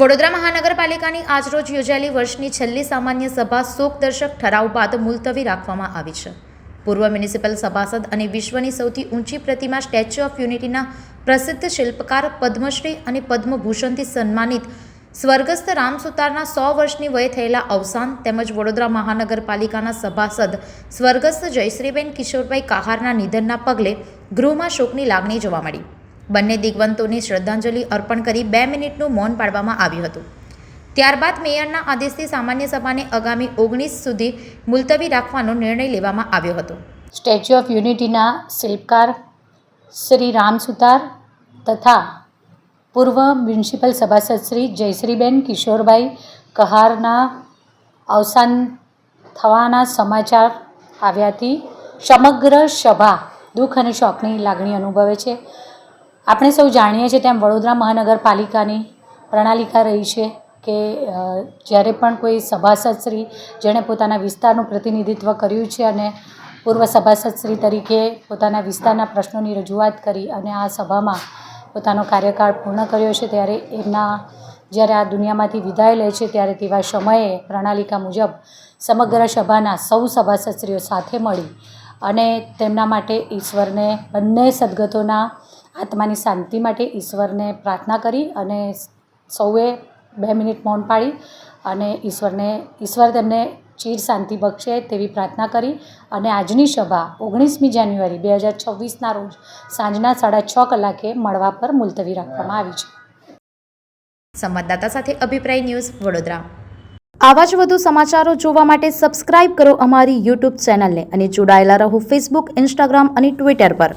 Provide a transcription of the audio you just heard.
વડોદરા મહાનગરપાલિકાની આજરોજ યોજાયેલી વર્ષની છેલ્લી સામાન્ય સભા શોકદર્શક ઠરાવ બાદ મુલતવી રાખવામાં આવી છે. પૂર્વ મ્યુનિસિપલ સભાસદ અને વિશ્વની સૌથી ઊંચી પ્રતિમા સ્ટેચ્યુ ઓફ યુનિટીના પ્રસિદ્ધ શિલ્પકાર પદ્મશ્રી અને પદ્મભૂષણથી સન્માનિત સ્વર્ગસ્થ રામ સુતારના 100 વર્ષની વયે થયેલા અવસાન તેમજ વડોદરા મહાનગરપાલિકાના સભાસદ સ્વર્ગસ્થ જયશ્રીબેન કિશોરભાઈ કહારના નિધનના પગલે ગૃહમાં શોકની લાગણી જોવા મળી. બંને દિગ્વંતોને શ્રદ્ધાંજલિ અર્પણ કરી 2 મિનિટનું મૌન પાળવામાં આવ્યું હતું. ત્યારબાદ મેયરના આદેશથી સામાન્ય સભાને આગામી 19 સુધી મુલતવી રાખવાનો નિર્ણય લેવામાં આવ્યો હતો. સ્ટેચ્યુ ઓફ યુનિટીના શિલ્પકાર શ્રી રામ સુતાર તથા પૂર્વ મ્યુનિસિપલ સભાસદ શ્રી જયશ્રીબેન કિશોરભાઈ કહારના અવસાન થવાના સમાચાર આવ્યાથી સમગ્ર સભા દુઃખ અને શોકની લાગણી અનુભવે છે. આપણે સૌ જાણીએ છીએ તેમ વડોદરા મહાનગરપાલિકાની પ્રણાલિકા રહી છે કે જ્યારે પણ કોઈ સભાસદશ્રી જેણે પોતાના વિસ્તારનું પ્રતિનિધિત્વ કર્યું છે અને પૂર્વ સભાસદશ્રી તરીકે પોતાના વિસ્તારના પ્રશ્નોની રજૂઆત કરી અને આ સભામાં પોતાનો કાર્યકાળ પૂર્ણ કર્યો છે, ત્યારે જ્યારે આ દુનિયામાંથી વિદાય લે છે ત્યારે તેવા સમયે પ્રણાલિકા મુજબ સમગ્ર સભાના સૌ સભાસદશ્રીઓ સાથે મળી અને તેમના માટે ઈશ્વરને બંને સદગતોના આત્માની શાંતિ માટે ઈશ્વરને પ્રાર્થના કરી અને સૌએ 2 મિનિટ મૌન પાળી અને ઈશ્વર તેમને ચીર શાંતિ બક્ષે તેવી પ્રાર્થના કરી અને આજની સભા 19મી જાન્યુઆરી 2026ના રોજ સાંજના 6:30 કલાકે મળવા પર મુલતવી રાખવામાં આવી છે. સંવાદદાતા સાથે અભિપ્રાય ન્યૂઝ વડોદરા. આવા જ વધુ સમાચારો જોવા માટે સબસ્ક્રાઇબ કરો અમારી YouTube ચેનલને અને જોડાયેલા રહો Facebook, Instagram અને Twitter પર.